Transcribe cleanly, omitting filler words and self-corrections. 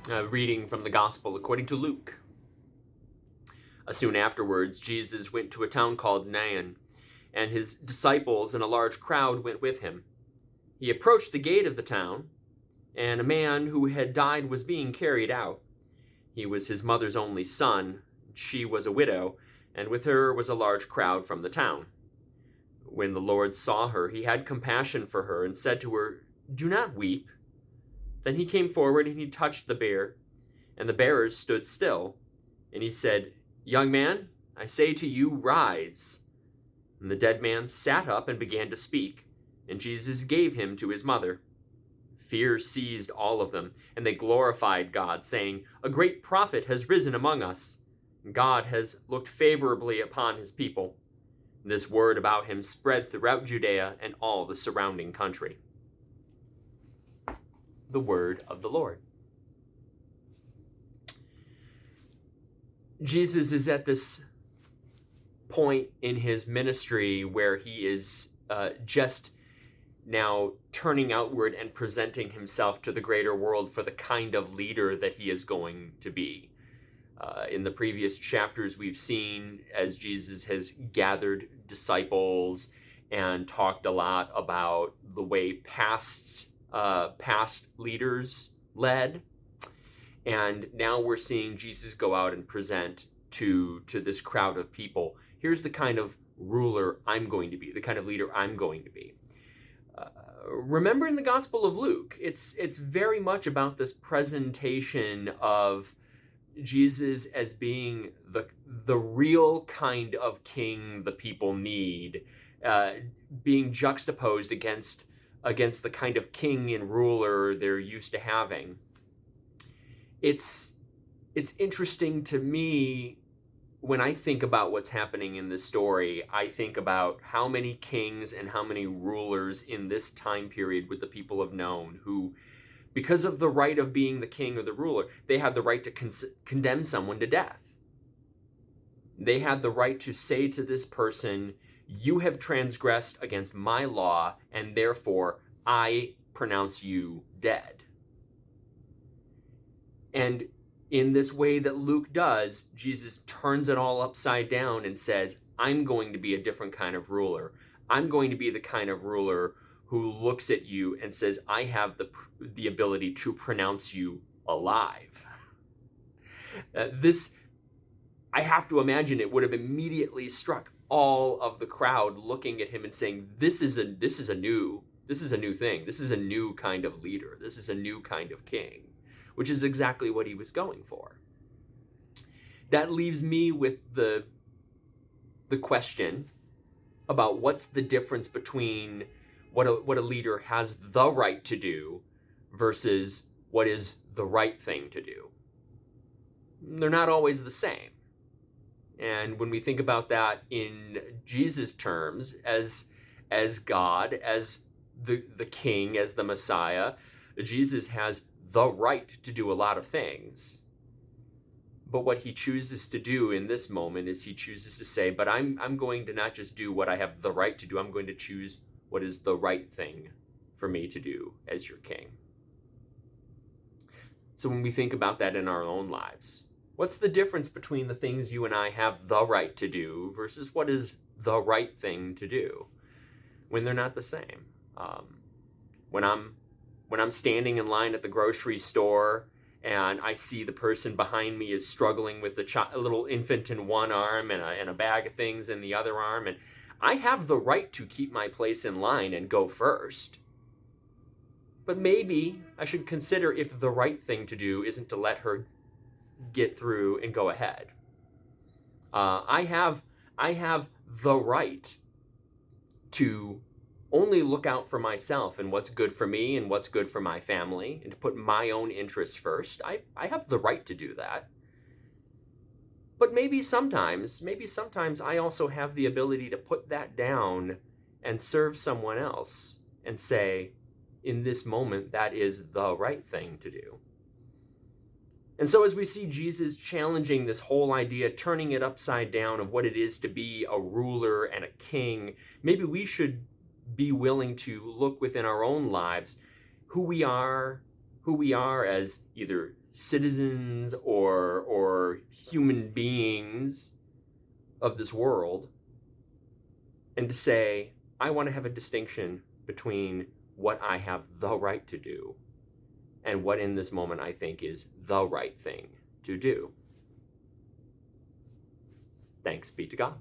Reading from the Gospel according to Luke. Soon afterwards, Jesus went to a town called Nain, and his disciples and a large crowd went with him. He approached the gate of the town, and a man who had died was being carried out. He was his mother's only son. She was a widow, and with her was a large crowd from the town. When the Lord saw her, he had compassion for her and said to her, "Do not weep." Then he came forward and he touched the bier, and the bearers stood still. And he said, "Young man, I say to you, rise." And the dead man sat up and began to speak, and Jesus gave him to his mother. Fear seized all of them, and they glorified God, saying, "A great prophet has risen among us. God has looked favorably upon his people." This word about him spread throughout Judea and all the surrounding country. The word of the Lord. Jesus is at this point in his ministry where he is just now turning outward and presenting himself to the greater world for the kind of leader that he is going to be. In the previous chapters, we've seen as Jesus has gathered disciples and talked a lot about the way past leaders led. And now we're seeing Jesus go out and present to this crowd of people. Here's the kind of ruler I'm going to be, the kind of leader I'm going to be. Remember in the Gospel of Luke, it's very much about this presentation of Jesus as being the real kind of king the people need, being juxtaposed against the kind of king and ruler they're used to having. It's interesting to me when I think about what's happening in this story. I think about how many kings and how many rulers in this time period would the people have known who, because of the right of being the king or the ruler, they had the right to condemn someone to death. They had the right to say to this person, "You have transgressed against my law, and therefore I pronounce you dead." And in this way that Luke does, Jesus turns it all upside down and says, "I'm going to be a different kind of ruler. I'm going to be the kind of ruler who looks at you and says, I have the ability to pronounce you alive." I have to imagine it would have immediately struck all of the crowd looking at him and saying, this is a new thing. This is a new kind of leader. This is a new kind of king, which is exactly what he was going for. That leaves me with the question about what's the difference between what a leader has the right to do versus what is the right thing to do. They're not always the same. And when we think about that in Jesus' terms, as God, as the king, as the Messiah, Jesus has the right to do a lot of things. But what he chooses to do in this moment is he chooses to say, but I'm going to not just do what I have the right to do, I'm going to choose what is the right thing for me to do as your king. So when we think about that in our own lives, what's the difference between the things you and I have the right to do versus what is the right thing to do when they're not the same? When I'm standing in line at the grocery store and I see the person behind me is struggling with a little infant in one arm and a bag of things in the other arm, and I have the right to keep my place in line and go first. But maybe I should consider if the right thing to do isn't to let her get through and go ahead. I have the right to only look out for myself and what's good for me and what's good for my family, and to put my own interests first. I have the right to do that. But maybe sometimes I also have the ability to put that down and serve someone else and say, in this moment, that is the right thing to do. And so as we see Jesus challenging this whole idea, turning it upside down of what it is to be a ruler and a king, maybe we should be willing to look within our own lives who we are who we are as either citizens or human beings of this world, and to say, I want to have a distinction between what I have the right to do and what in this moment I think is the right thing to do. Thanks be to God.